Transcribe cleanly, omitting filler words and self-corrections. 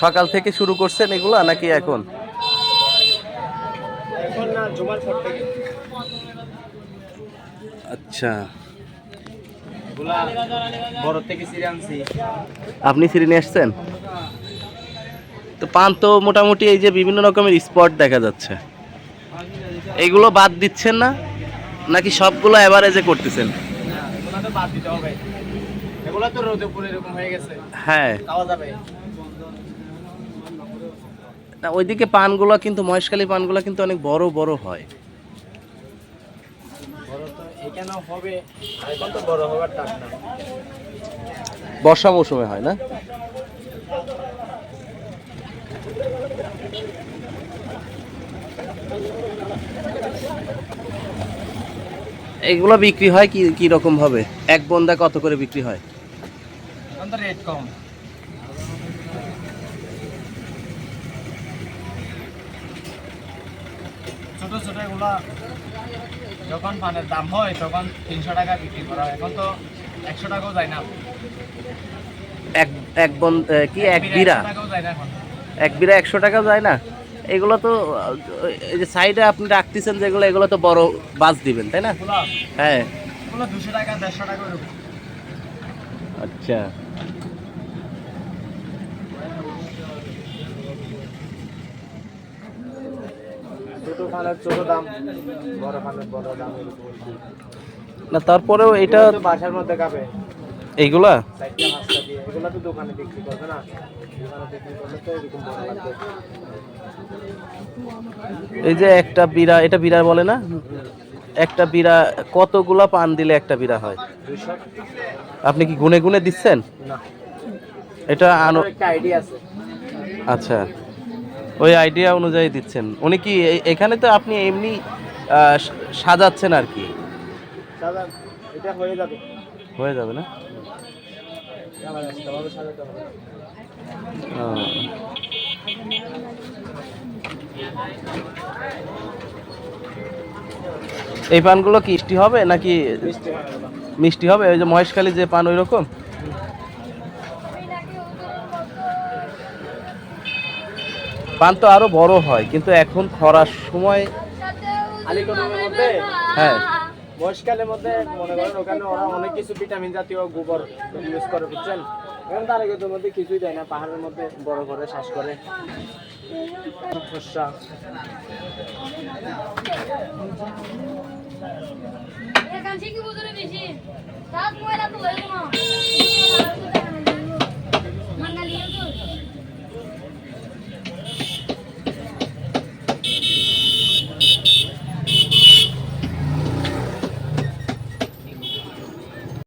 সকাল থেকে শুরু করছেন এগুলা নাকি এখন? এখন না, জুমার পর থেকে। আচ্ছা, এগুলা বড় থেকে ছিঁড়ে আনছি। আপনি ছিঁড়ে নিয়ে আসছেন? তো পান তো মোটামুটি এই যে বিভিন্ন রকমের স্পট দেখা যাচ্ছে, এইগুলো বাদ দিচ্ছেন না নাকি সবগুলো এভারেজে করতেছেন? না, এগুলা তো বাদ দিতে হবে। এগুলা তো রোদে পুরো এরকম হয়ে গেছে, হ্যাঁ, খাওয়া যাবে। না ওইদিকে পানগুলো কিন্তু মহেশখালী পানগুলো কিন্তু অনেক বড় বড় হয়। বড় তো এখানেও হবে, আর এখন তো বড় হওয়ার টাক না। বর্ষা মৌসুমে হয় না? এগুলো বিক্রি হয় কি কি রকম ভাবে? এক বন্দা কত করে বিক্রি হয়? এখন তো রেট কম। ছোট ছোট এগুলা যখন পানের দাম হয় তখন 300 টাকা বিক্রি করা হয়, এখন তো 100 টাকাও যায় না। এক এক বন কি এক বিড়া? 100 টাকাও যায় না এখন। এক বিড়া 100 টাকা যায় না? এগুলো তো এই যে সাইডে আপনি রাখতেছেন যেগুলো, এগুলো তো বড় বাস দিবেন তাই না? এগুলা হ্যাঁ। এগুলা 200 টাকা 150 টাকা এরকম। আচ্ছা, ছোট পানের ছোট দাম, বড় পানের বড় দাম এরকম। না তারপরেও এটা তো বাসার মধ্যে খাবে এইগুলা 4টা 5টা দিয়ে, এগুলা তো দোকানে বিক্রি করবে না। দোকানে বিক্রি করলে তো এরকম বড় লাগবে। এই যে একটা বিড়া, এটা বিড়া বলে না? একটা বিড়া কতগুলা পান দিলে একটা বিড়া হয়? 200। আপনি কি গুনে গুনে দিচ্ছেন? না, এটা আমার একটা আইডিয়া আছে। আচ্ছা, ওই আইডিয়া অনুযায়ী দিচ্ছেন। উনি কি এখানে তো আপনি এমনি সাজাচ্ছেন আর কি? দাদা, এটা হয়ে যাবে। হয়ে যাবে না? আবার এক্সট্রা ভাবে সাজাতে হবে। ও। এই পানগুলো কি মিষ্টি হবে নাকি মিষ্টি হয় না। মিষ্টি হবে? ওই যে মহেশখালী যে পান ওই রকম? পান তো আরো বড় হয়, কিন্তু এখন খরার সময়। আলিকদমের মধ্যে, হ্যাঁ, মহেশখালের মধ্যে মনে করেন ওখানে ওরা অনেক কিছু ভিটামিন জাতীয় গোবর ইউজ করে, বুঝছেন? এখন আলিকদমের মধ্যে কিছুই দেয় না, পাহাড়ের মধ্যে বড় করে শ্বাস করে শস্যা। এখান থেকে বুঝলে বেশি রাত ময়লা তো লাগে না